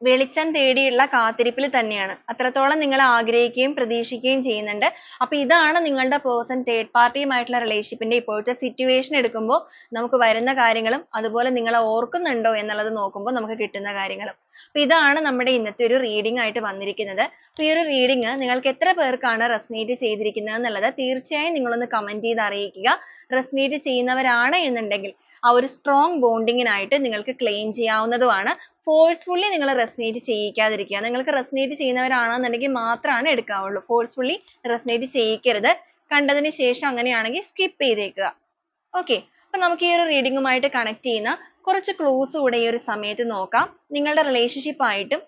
വെളിച്ചം തേടിയുള്ള കാത്തിരിപ്പിൽ തന്നെയാണ്. അത്രത്തോളം നിങ്ങൾ ആഗ്രഹിക്കുകയും പ്രതീക്ഷിക്കുകയും ചെയ്യുന്നുണ്ട്. അപ്പോൾ ഇതാണ് നിങ്ങളുടെ പേഴ്സൺ തേർഡ് പാർട്ടിയുമായിട്ടുള്ള റിലേഷൻഷിപ്പിന്റെ ഇപ്പോഴത്തെ സിറ്റുവേഷൻ എടുക്കുമ്പോൾ നമുക്ക് വരുന്ന കാര്യങ്ങളും അതുപോലെ നിങ്ങൾ ഓർക്കുന്നുണ്ടോ എന്നുള്ളത് നോക്കുമ്പോൾ നമുക്ക് കിട്ടുന്ന കാര്യങ്ങളും. അപ്പോൾ ഇതാണ് നമ്മുടെ ഇന്നത്തെ ഒരു റീഡിംഗ് ആയിട്ട് വന്നിരിക്കുന്നത്. അപ്പോൾ ഈ ഒരു റീഡിംഗ് നിങ്ങൾക്ക് എത്ര പേർക്കാണ് റെസനേറ്റ് ചെയ്തിരിക്കുന്നത് എന്നുള്ളത് തീർച്ചയായും നിങ്ങളൊന്ന് കമന്റ് ചെയ്ത് അറിയിക്കുക. റെസനേറ്റ് ചെയ്യുന്നവരാണ് എന്നുണ്ടെങ്കിൽ ആ ഒരു സ്ട്രോങ് ബോണ്ടിങ്ങിനായിട്ട് നിങ്ങൾക്ക് ക്ലെയിം ചെയ്യാവുന്നതുമാണ്. ഫോഴ്സ്ഫുള്ളി നിങ്ങൾ റെസനേറ്റ് ചെയ്യിക്കാതിരിക്കുക. നിങ്ങൾക്ക് റെസനേറ്റ് ചെയ്യുന്നവരാണെന്നുണ്ടെങ്കിൽ മാത്രമാണ് എടുക്കാവുള്ളൂ. Forcefully resonate ചെയ്യിക്കരുത്. കണ്ടതിന് ശേഷം അങ്ങനെയാണെങ്കിൽ സ്കിപ്പ് ചെയ്തേക്കുക. ഓക്കെ, അപ്പൊ നമുക്ക് ഈ ഒരു റീഡിങ്ങുമായിട്ട് കണക്ട് ചെയ്യുന്ന കുറച്ച് ക്ലൂസ് കൂടെ ഈ ഒരു സമയത്ത് നോക്കാം. നിങ്ങളുടെ റിലേഷൻഷിപ്പ് ആയിട്ടും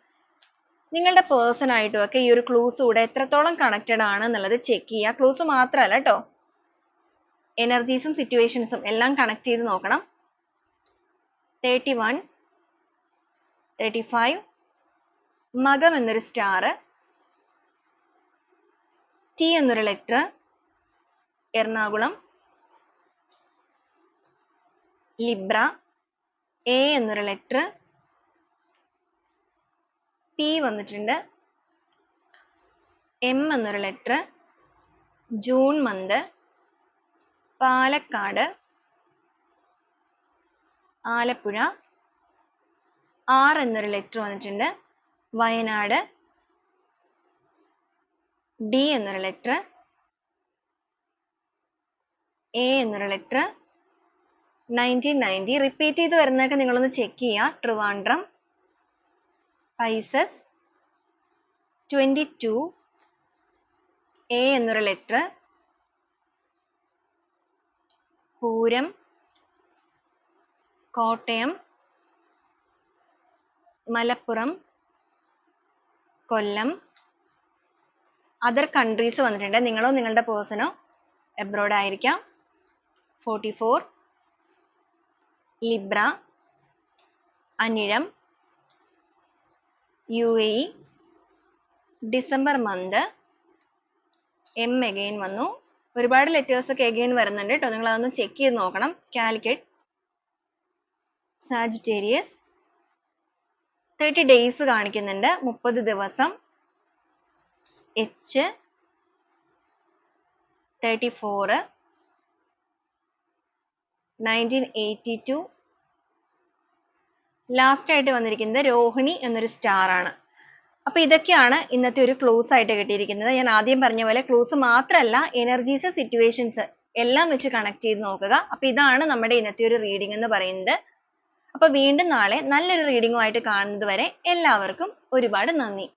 നിങ്ങളുടെ പേഴ്സൺ ആയിട്ടും ഒക്കെ ഈ ഒരു ക്ലൂസ് കൂടെ എത്രത്തോളം കണക്റ്റഡ് ആണ് എന്നുള്ളത് ചെക്ക് ചെയ്യുക. ക്ലൂസ് മാത്രമല്ല കേട്ടോ, എനർജീസും സിറ്റുവേഷൻസും എല്ലാം കണക്ട് ചെയ്ത് നോക്കണം. 31, 35, മകം എന്നൊരു സ്റ്റാർ, ടി എന്നൊരു ലെറ്റർ, എറണാകുളം, ലിബ്ര, എ എന്നൊരു ലെറ്റർ, പി വന്നിട്ടുണ്ട്, എം എന്നൊരു letter, June month, Palakkad, Alappuzha, R എന്നൊരു ലെറ്റർ വന്നിട്ടുണ്ട്, വയനാട്, ഡി എന്നൊരു ലെറ്റർ, എ എന്നൊരു ലെറ്റർ, 1990 റിപ്പീറ്റ് ചെയ്ത് വരുന്നതൊക്കെ നിങ്ങളൊന്ന് ചെക്ക് ചെയ്യുക. ട്രിവാൻഡ്രം, പൈസസ്, 22, എ എന്നൊരു ലെറ്റർ, പൂരം, കോട്ടയം, മലപ്പുറം, കൊല്ലം. അതർ കൺട്രീസ് വന്നിട്ടുണ്ട്. നിങ്ങളോ നിങ്ങളുടെ പേഴ്സണോ എബ്രോഡ് ആയിരിക്കാം. 44, ലിബ്ര, അനിഴം, UAE, December month, M again വന്നു. ഒരുപാട് ലെറ്റേഴ്സ് ഒക്കെ അഗെയിൻ വരുന്നുണ്ട് കേട്ടോ, നിങ്ങൾ അതൊന്ന് ചെക്ക് ചെയ്ത് നോക്കണം. കാലിക്കറ്റ്, സാജിറ്റേറിയസ്, 30 ഡേയ്സ് കാണിക്കുന്നുണ്ട്, 30 ദിവസം, എച്ച്, 34, 1982. ലാസ്റ്റ് ആയിട്ട് വന്നിരിക്കുന്നത് രോഹിണി എന്നൊരു സ്റ്റാർ ആണ്. അപ്പൊ ഇതൊക്കെയാണ് ഇന്നത്തെ ഒരു ക്ലൂസ് ആയിട്ട് കിട്ടിയിരിക്കുന്നത്. ഞാൻ ആദ്യം പറഞ്ഞ പോലെ ക്ലൂസ് മാത്രമല്ല, എനർജീസ്, സിറ്റുവേഷൻസ് എല്ലാം വെച്ച് കണക്ട് ചെയ്ത് നോക്കുക. അപ്പൊ ഇതാണ് നമ്മുടെ ഇന്നത്തെ ഒരു റീഡിംഗ് എന്ന് പറയുന്നത്. അപ്പൊ വീണ്ടും നാളെ നല്ലൊരു റീഡിംഗുമായിട്ട് കാണുന്നത് വരെ എല്ലാവർക്കും ഒരുപാട് നന്ദി.